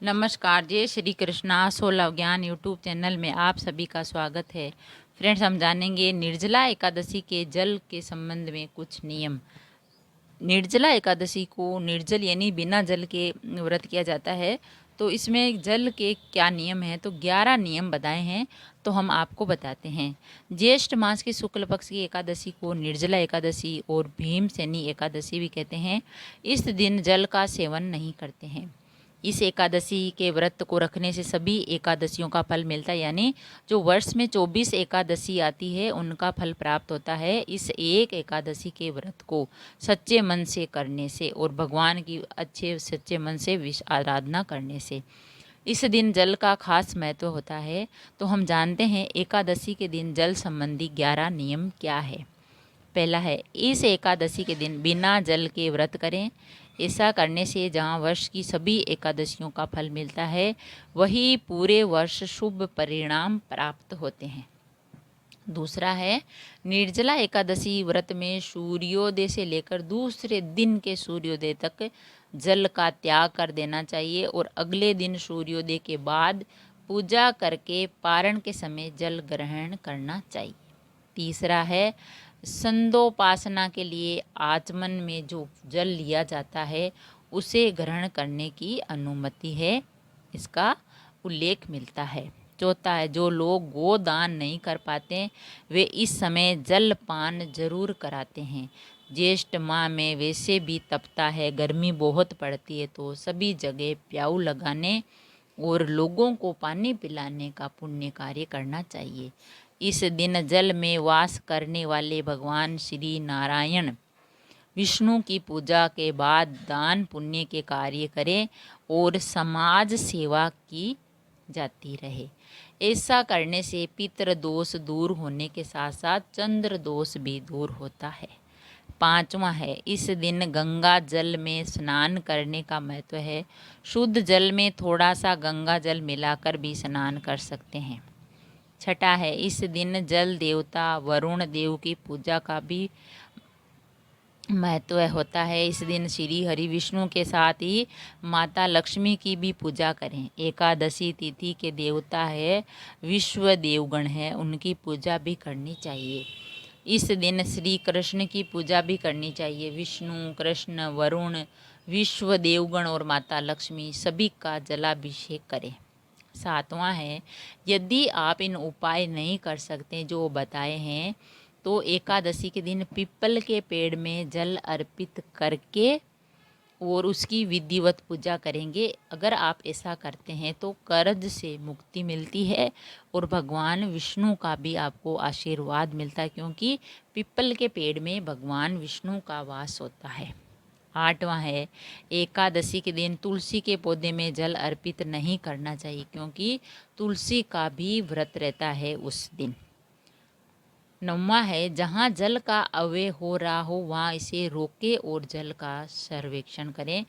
नमस्कार, जय श्री कृष्णा। 16 ज्ञान यूट्यूब चैनल में आप सभी का स्वागत है। फ्रेंड्स, हम जानेंगे निर्जला एकादशी के जल के संबंध में कुछ नियम। निर्जला एकादशी को निर्जल यानी बिना जल के व्रत किया जाता है। तो इसमें जल के क्या नियम हैं? तो 11 नियम बताए हैं, तो हम आपको बताते हैं। ज्येष्ठ मास की शुक्ल पक्ष की एकादशी को निर्जला एकादशी और भीमसेनी एकादशी भी कहते हैं। इस दिन जल का सेवन नहीं करते हैं। इस एकादशी के व्रत को रखने से सभी एकादशियों का फल मिलता है, यानी जो वर्ष में 24 एकादशी आती है उनका फल प्राप्त होता है इस एक एकादशी के व्रत को सच्चे मन से करने से और भगवान की अच्छे सच्चे मन से आराधना करने से। इस दिन जल का खास महत्व होता है। तो हम जानते हैं एकादशी के दिन जल संबंधी 11 नियम क्या है। पहला है, इस एकादशी के दिन बिना जल के व्रत करें। ऐसा करने से जहाँ वर्ष की सभी एकादशियों का फल मिलता है, वही पूरे वर्ष शुभ परिणाम प्राप्त होते हैं। दूसरा है, निर्जला एकादशी व्रत में सूर्योदय से लेकर दूसरे दिन के सूर्योदय तक जल का त्याग कर देना चाहिए और अगले दिन सूर्योदय के बाद पूजा करके पारण के समय जल ग्रहण करना चाहिए। तीसरा है, संदोपासना के लिए आचमन में जो जल लिया जाता है उसे ग्रहण करने की अनुमति है, इसका उल्लेख मिलता है। चौथा है, जो लोग गोदान नहीं कर पाते वे इस समय जल पान जरूर कराते हैं। ज्येष्ठ माह में वैसे भी तपता है, गर्मी बहुत पड़ती है, तो सभी जगह प्याऊ लगाने और लोगों को पानी पिलाने का पुण्य कार्य करना चाहिए। इस दिन जल में वास करने वाले भगवान श्री नारायण विष्णु की पूजा के बाद दान पुण्य के कार्य करें और समाज सेवा की जाती रहे। ऐसा करने से पितृ दोष दूर होने के साथ साथ चंद्र दोष भी दूर होता है। पांचवा है, इस दिन गंगा जल में स्नान करने का महत्व है। शुद्ध जल में थोड़ा सा गंगा जल मिलाकर भी स्नान कर सकते हैं। छठा है, इस दिन जल देवता वरुण देव की पूजा का भी महत्व होता है। इस दिन श्री हरि विष्णु के साथ ही माता लक्ष्मी की भी पूजा करें। एकादशी तिथि के देवता है विश्व देवगण है, उनकी पूजा भी करनी चाहिए। इस दिन श्री कृष्ण की पूजा भी करनी चाहिए। विष्णु, कृष्ण, वरुण, विश्व देवगण और माता लक्ष्मी सभी का जलाभिषेक करें। सातवां है, यदि आप इन उपाय नहीं कर सकते जो बताए हैं, तो एकादशी के दिन पीपल के पेड़ में जल अर्पित करके और उसकी विधिवत पूजा करेंगे। अगर आप ऐसा करते हैं तो कर्ज से मुक्ति मिलती है और भगवान विष्णु का भी आपको आशीर्वाद मिलता है, क्योंकि पीपल के पेड़ में भगवान विष्णु का वास होता है। आठवां है, एकादशी के दिन तुलसी के पौधे में जल अर्पित नहीं करना चाहिए, क्योंकि तुलसी का भी व्रत रहता है उस दिन। नौवां है, जहाँ जल का अव्यय हो रहा हो वहाँ इसे रोके और जल का सर्वेक्षण करें।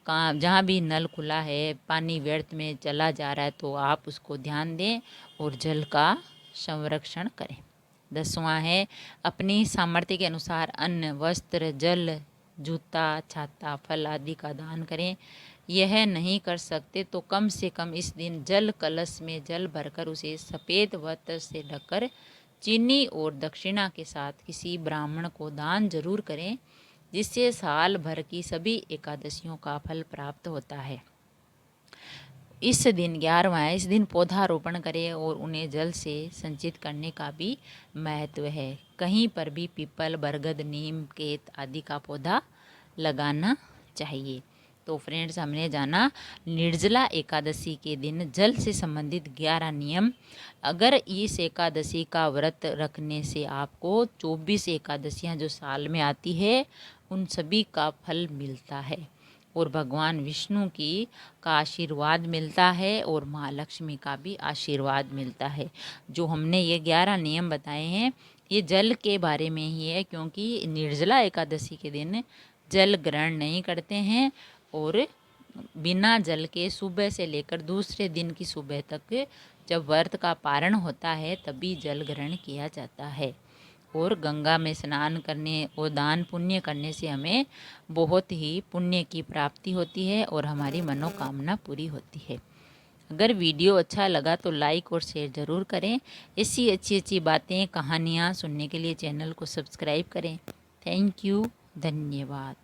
जहाँ भी नल खुला है, पानी व्यर्थ में चला जा रहा है, तो आप उसको ध्यान दें और जल का संरक्षण करें। 10वां है, अपनी सामर्थ्य के अनुसार अन्न, वस्त्र, जल, जूता, छाता, फल आदि का दान करें। यह नहीं कर सकते तो कम से कम इस दिन जल कलश में जल भरकर उसे सफ़ेद वस्त्र से ढककर चीनी और दक्षिणा के साथ किसी ब्राह्मण को दान जरूर करें, जिससे साल भर की सभी एकादशियों का फल प्राप्त होता है। इस दिन 11वां है, इस दिन पौधारोपण करें और उन्हें जल से संचित करने का भी महत्व है। कहीं पर भी पीपल, बरगद, नीम, केत आदि का पौधा लगाना चाहिए। तो फ्रेंड्स, हमने जाना निर्जला एकादशी के दिन जल से संबंधित 11 नियम। अगर इस एकादशी का व्रत रखने से आपको 24 एकादशियां जो साल में आती है उन सभी का फल मिलता है और भगवान विष्णु की का आशीर्वाद मिलता है और माँ लक्ष्मी का भी आशीर्वाद मिलता है। जो हमने ये 11 नियम बताए हैं ये जल के बारे में ही है, क्योंकि निर्जला एकादशी के दिन जल ग्रहण नहीं करते हैं और बिना जल के सुबह से लेकर दूसरे दिन की सुबह तक जब व्रत का पारण होता है तभी जल ग्रहण किया जाता है। और गंगा में स्नान करने और दान पुण्य करने से हमें बहुत ही पुण्य की प्राप्ति होती है और हमारी मनोकामना पूरी होती है। अगर वीडियो अच्छा लगा तो लाइक और शेयर ज़रूर करें। ऐसी अच्छी अच्छी बातें, कहानियाँ सुनने के लिए चैनल को सब्सक्राइब करें। थैंक यू, धन्यवाद।